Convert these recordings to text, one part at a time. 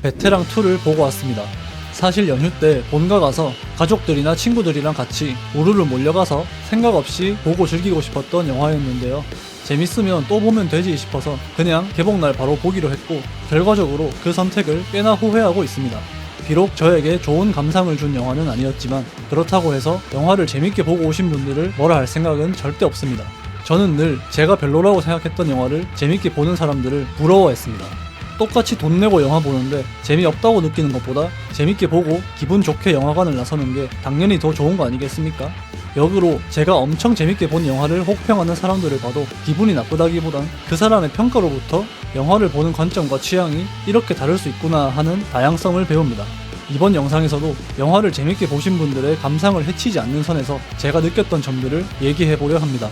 베테랑2를 보고 왔습니다. 사실 연휴 때 본가 가서 가족들이나 친구들이랑 같이 우르르 몰려가서 생각 없이 보고 즐기고 싶었던 영화였는데요. 재밌으면 또 보면 되지 싶어서 그냥 개봉날 바로 보기로 했고, 결과적으로 그 선택을 꽤나 후회하고 있습니다. 비록 저에게 좋은 감상을 준 영화는 아니었지만 그렇다고 해서 영화를 재밌게 보고 오신 분들을 뭐라 할 생각은 절대 없습니다. 저는 늘 제가 별로라고 생각했던 영화를 재밌게 보는 사람들을 부러워했습니다. 똑같이 돈 내고 영화 보는데 재미없다고 느끼는 것보다 재밌게 보고 기분 좋게 영화관을 나서는 게 당연히 더 좋은 거 아니겠습니까? 역으로 제가 엄청 재밌게 본 영화를 혹평하는 사람들을 봐도 기분이 나쁘다기보단 그 사람의 평가로부터 영화를 보는 관점과 취향이 이렇게 다를 수 있구나 하는 다양성을 배웁니다. 이번 영상에서도 영화를 재밌게 보신 분들의 감상을 해치지 않는 선에서 제가 느꼈던 점들을 얘기해보려 합니다.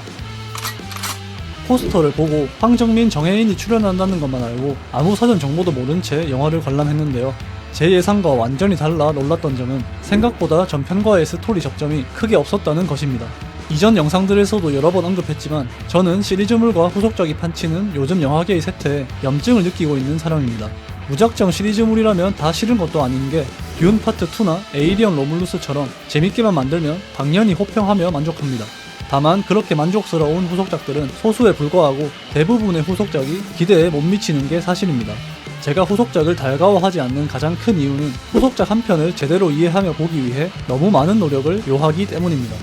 포스터를 보고 황정민, 정혜인이 출연한다는 것만 알고 아무 사전 정보도 모른 채 영화를 관람했는데요. 제 예상과 완전히 달라 놀랐던 점은 생각보다 전편과의 스토리 접점이 크게 없었다는 것입니다. 이전 영상들에서도 여러 번 언급했지만 저는 시리즈물과 후속작이 판치는 요즘 영화계의 세태에 염증을 느끼고 있는 사람입니다. 무작정 시리즈물이라면 다 싫은 것도 아닌 게 듄 파트 2나 에이리언 로물루스처럼 재밌게만 만들면 당연히 호평하며 만족합니다. 다만 그렇게 만족스러운 후속작들은 소수에 불과하고 대부분의 후속작이 기대에 못 미치는 게 사실입니다. 제가 후속작을 달가워하지 않는 가장 큰 이유는 후속작 한 편을 제대로 이해하며 보기 위해 너무 많은 노력을 요하기 때문입니다.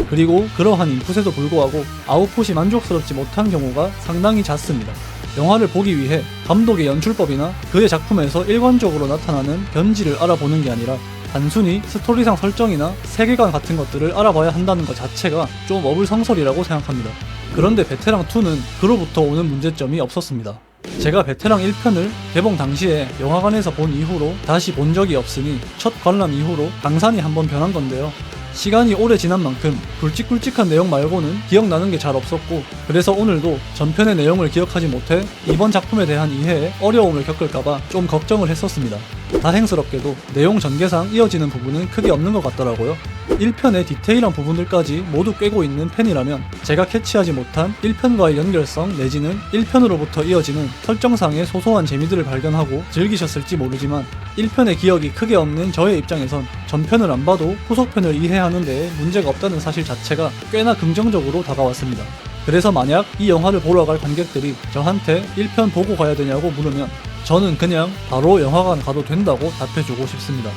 그리고 그러한 인풋에도 불구하고 아웃풋이 만족스럽지 못한 경우가 상당히 잦습니다. 영화를 보기 위해 감독의 연출법이나 그의 작품에서 일관적으로 나타나는 견지를 알아보는 게 아니라 단순히 스토리상 설정이나 세계관 같은 것들을 알아봐야 한다는 것 자체가 좀 어불성설이라고 생각합니다. 그런데 베테랑2는 그로부터 오는 문제점이 없었습니다. 제가 베테랑 1편을 개봉 당시에 영화관에서 본 이후로 다시 본 적이 없으니 첫 관람 이후로 강산이 한번 변한 건데요. 시간이 오래 지난 만큼 굵직굵직한 내용 말고는 기억나는 게 잘 없었고, 그래서 오늘도 전편의 내용을 기억하지 못해 이번 작품에 대한 이해에 어려움을 겪을까봐 좀 걱정을 했었습니다. 다행스럽게도 내용 전개상 이어지는 부분은 크게 없는 것 같더라고요. 1편의 디테일한 부분들까지 모두 꿰고 있는 팬이라면 제가 캐치하지 못한 1편과의 연결성 내지는 1편으로부터 이어지는 설정상의 소소한 재미들을 발견하고 즐기셨을지 모르지만 1편의 기억이 크게 없는 저의 입장에선 전편을 안 봐도 후속편을 이해하는 데에 문제가 없다는 사실 자체가 꽤나 긍정적으로 다가왔습니다. 그래서 만약 이 영화를 보러 갈 관객들이 저한테 1편 보고 가야 되냐고 물으면 저는 그냥 바로 영화관 가도 된다고 답해주고 싶습니다.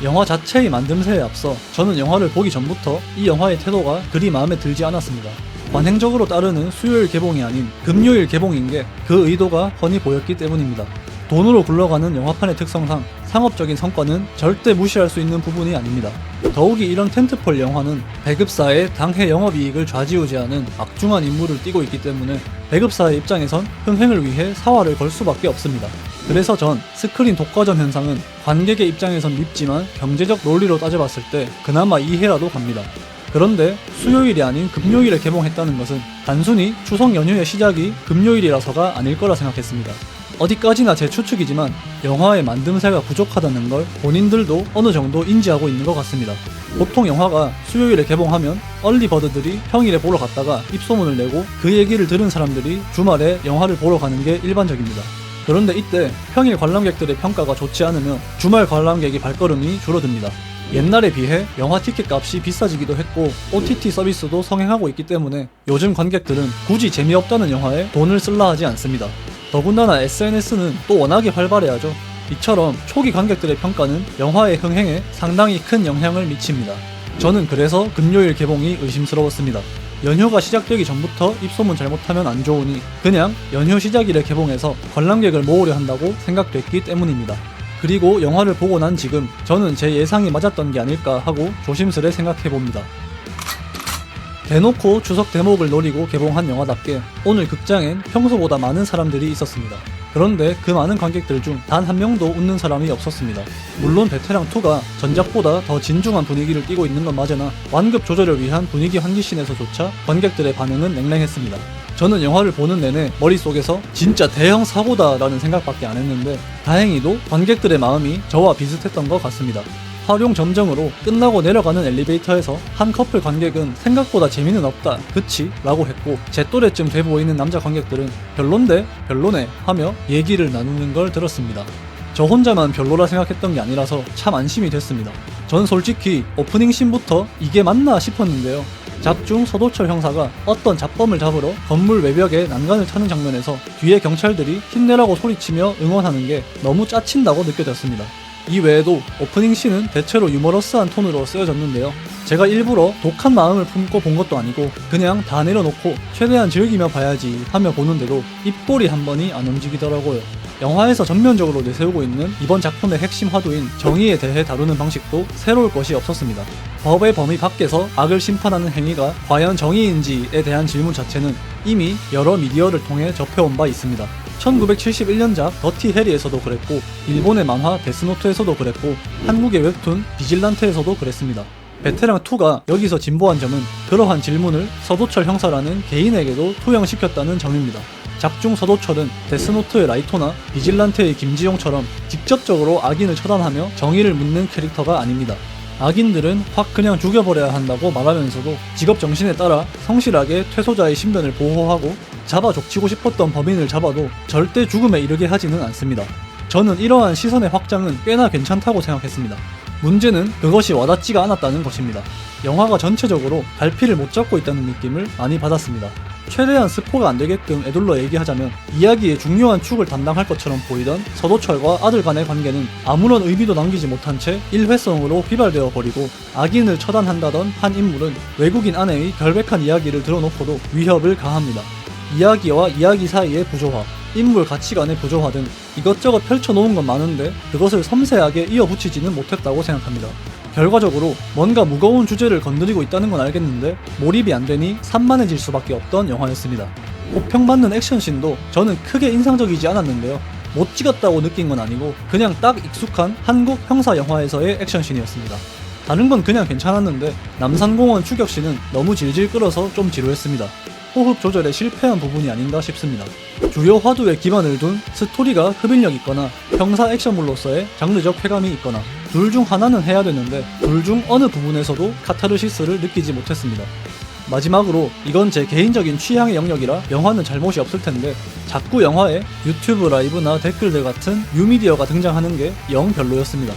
영화 자체의 만듦새에 앞서 저는 영화를 보기 전부터 이 영화의 태도가 그리 마음에 들지 않았습니다. 관행적으로 따르는 수요일 개봉이 아닌 금요일 개봉인 게 그 의도가 훤히 보였기 때문입니다. 돈으로 굴러가는 영화판의 특성상 상업적인 성과는 절대 무시할 수 있는 부분이 아닙니다. 더욱이 이런 텐트폴 영화는 배급사의 당해 영업이익을 좌지우지하는 막중한 임무를 띠고 있기 때문에 배급사의 입장에선 흥행을 위해 사활을 걸 수밖에 없습니다. 그래서 전 스크린 독과점 현상은 관객의 입장에선 밉지만 경제적 논리로 따져봤을 때 그나마 이해라도 갑니다. 그런데 수요일이 아닌 금요일에 개봉했다는 것은 단순히 추석 연휴의 시작이 금요일이라서가 아닐 거라 생각했습니다. 어디까지나 제 추측이지만 영화의 만듦새가 부족하다는 걸 본인들도 어느 정도 인지하고 있는 것 같습니다. 보통 영화가 수요일에 개봉하면 얼리버드들이 평일에 보러 갔다가 입소문을 내고 그 얘기를 들은 사람들이 주말에 영화를 보러 가는 게 일반적입니다. 그런데 이때 평일 관람객들의 평가가 좋지 않으면 주말 관람객의 발걸음이 줄어듭니다. 옛날에 비해 영화 티켓 값이 비싸지기도 했고 OTT 서비스도 성행하고 있기 때문에 요즘 관객들은 굳이 재미없다는 영화에 돈을 쓸라 하지 않습니다. 더군다나 SNS는 또 워낙에 활발해야죠. 이처럼 초기 관객들의 평가는 영화의 흥행에 상당히 큰 영향을 미칩니다. 저는 그래서 금요일 개봉이 의심스러웠습니다. 연휴가 시작되기 전부터 입소문 잘못하면 안 좋으니 그냥 연휴 시작일에 개봉해서 관람객을 모으려 한다고 생각됐기 때문입니다. 그리고 영화를 보고 난 지금 저는 제 예상이 맞았던 게 아닐까 하고 조심스레 생각해봅니다. 대놓고 추석 대목을 노리고 개봉한 영화답게 오늘 극장엔 평소보다 많은 사람들이 있었습니다. 그런데 그 많은 관객들 중 단 한 명도 웃는 사람이 없었습니다. 물론 베테랑2가 전작보다 더 진중한 분위기를 띠고 있는 건 맞으나 완급 조절을 위한 분위기 환기씬에서조차 관객들의 반응은 냉랭했습니다. 저는 영화를 보는 내내 머릿속에서 진짜 대형 사고다 라는 생각밖에 안 했는데 다행히도 관객들의 마음이 저와 비슷했던 것 같습니다. 활용 점정으로 끝나고 내려가는 엘리베이터에서 한 커플 관객은 생각보다 재미는 없다 그치? 라고 했고 제 또래쯤 돼 보이는 남자 관객들은 별론데? 별로네? 하며 얘기를 나누는 걸 들었습니다. 저 혼자만 별로라 생각했던 게 아니라서 참 안심이 됐습니다. 전 솔직히 오프닝 씬부터 이게 맞나 싶었는데요. 작중 서도철 형사가 어떤 잡범을 잡으러 건물 외벽에 난간을 타는 장면에서 뒤에 경찰들이 힘내라고 소리치며 응원하는 게 너무 짜친다고 느껴졌습니다. 이 외에도 오프닝 씬은 대체로 유머러스한 톤으로 쓰여졌는데요. 제가 일부러 독한 마음을 품고 본 것도 아니고 그냥 다 내려놓고 최대한 즐기며 봐야지 하며 보는데도 입꼬리 한 번이 안 움직이더라고요. 영화에서 전면적으로 내세우고 있는 이번 작품의 핵심 화두인 정의에 대해 다루는 방식도 새로울 것이 없었습니다. 법의 범위 밖에서 악을 심판하는 행위가 과연 정의인지에 대한 질문 자체는 이미 여러 미디어를 통해 접해온 바 있습니다. 1971년작 더티 해리에서도 그랬고, 일본의 만화 데스노트에서도 그랬고, 한국의 웹툰 비질란테에서도 그랬습니다. 베테랑2가 여기서 진보한 점은 그러한 질문을 서도철 형사라는 개인에게도 투영시켰다는 점입니다. 작중 서도철은 데스노트의 라이토나 비질란테의 김지용처럼 직접적으로 악인을 처단하며 정의를 묻는 캐릭터가 아닙니다. 악인들은 확 그냥 죽여버려야 한다고 말하면서도 직업 정신에 따라 성실하게 퇴소자의 신변을 보호하고 잡아 족치고 싶었던 범인을 잡아도 절대 죽음에 이르게 하지는 않습니다. 저는 이러한 시선의 확장은 꽤나 괜찮다고 생각했습니다. 문제는 그것이 와닿지가 않았다는 것입니다. 영화가 전체적으로 갈피를 못 잡고 있다는 느낌을 많이 받았습니다. 최대한 스포가 안 되게끔 애둘러 얘기하자면 이야기의 중요한 축을 담당할 것처럼 보이던 서도철과 아들 간의 관계는 아무런 의미도 남기지 못한 채 일회성으로 휘발되어 버리고, 악인을 처단한다던 한 인물은 외국인 아내의 결백한 이야기를 들어놓고도 위협을 가합니다. 이야기와 이야기 사이의 부조화, 인물 가치관의 부조화 등 이것저것 펼쳐놓은 건 많은데 그것을 섬세하게 이어붙이지는 못했다고 생각합니다. 결과적으로 뭔가 무거운 주제를 건드리고 있다는 건 알겠는데 몰입이 안 되니 산만해질 수밖에 없던 영화였습니다. 호평받는 액션씬도 저는 크게 인상적이지 않았는데요. 못 찍었다고 느낀 건 아니고 그냥 딱 익숙한 한국 형사 영화에서의 액션씬이었습니다. 다른 건 그냥 괜찮았는데 남산공원 추격씬은 너무 질질 끌어서 좀 지루했습니다. 호흡 조절에 실패한 부분이 아닌가 싶습니다. 주요 화두에 기반을 둔 스토리가 흡인력 있거나 형사 액션물로서의 장르적 쾌감이 있거나 둘 중 하나는 해야 되는데 둘 중 어느 부분에서도 카타르시스를 느끼지 못했습니다. 마지막으로 이건 제 개인적인 취향의 영역이라 영화는 잘못이 없을 텐데 자꾸 영화에 유튜브 라이브나 댓글들 같은 뉴미디어가 등장하는 게 영 별로였습니다.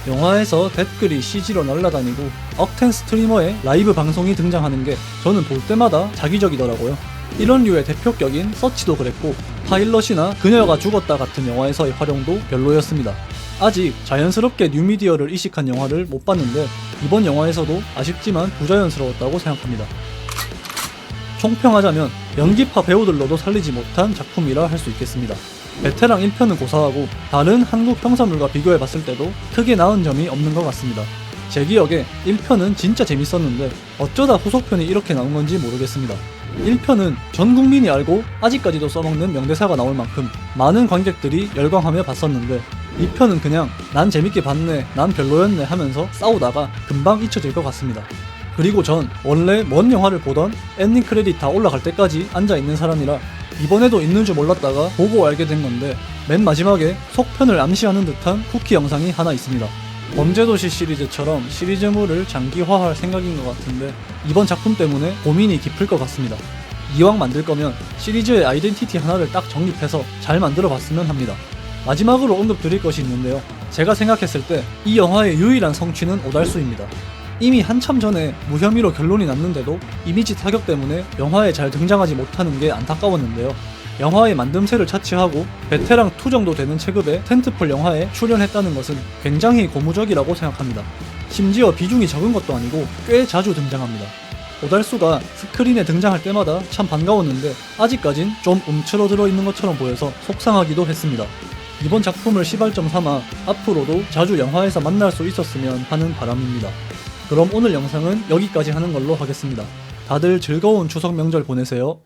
영화에서 댓글이 CG로 날아다니고 억텐 스트리머의 라이브 방송이 등장하는 게 저는 볼 때마다 자기적이더라고요. 이런 류의 대표격인 서치도 그랬고 파일럿이나 그녀가 죽었다 같은 영화에서의 활용도 별로였습니다. 아직 자연스럽게 뉴미디어를 이식한 영화를 못 봤는데 이번 영화에서도 아쉽지만 부자연스러웠다고 생각합니다. 총평하자면 연기파 배우들로도 살리지 못한 작품이라 할 수 있겠습니다. 베테랑 1편은 고사하고 다른 한국 형사물과 비교해봤을 때도 크게 나은 점이 없는 것 같습니다. 제 기억에 1편은 진짜 재밌었는데 어쩌다 후속편이 이렇게 나온 건지 모르겠습니다. 1편은 전 국민이 알고 아직까지도 써먹는 명대사가 나올 만큼 많은 관객들이 열광하며 봤었는데 2편은 그냥 난 재밌게 봤네, 난 별로였네 하면서 싸우다가 금방 잊혀질 것 같습니다. 그리고 전 원래 먼 영화를 보던 엔딩 크레딧 다 올라갈 때까지 앉아있는 사람이라 이번에도 있는 줄 몰랐다가 보고 알게 된 건데 맨 마지막에 속편을 암시하는 듯한 쿠키 영상이 하나 있습니다. 범죄도시 시리즈처럼 시리즈물을 장기화할 생각인 것 같은데 이번 작품 때문에 고민이 깊을 것 같습니다. 이왕 만들 거면 시리즈의 아이덴티티 하나를 딱 정립해서 잘 만들어 봤으면 합니다. 마지막으로 언급드릴 것이 있는데요. 제가 생각했을 때 이 영화의 유일한 성취는 오달수입니다. 이미 한참 전에 무혐의로 결론이 났는데도 이미지 타격 때문에 영화에 잘 등장하지 못하는 게 안타까웠는데요. 영화의 만듦새를 차치하고 베테랑 2 정도 되는 체급의 텐트폴 영화에 출연했다는 것은 굉장히 고무적이라고 생각합니다. 심지어 비중이 적은 것도 아니고 꽤 자주 등장합니다. 오달수가 스크린에 등장할 때마다 참 반가웠는데 아직까진 좀 움츠러들어 있는 것처럼 보여서 속상하기도 했습니다. 이번 작품을 시발점 삼아 앞으로도 자주 영화에서 만날 수 있었으면 하는 바람입니다. 그럼 오늘 영상은 여기까지 하는 걸로 하겠습니다. 다들 즐거운 추석 명절 보내세요.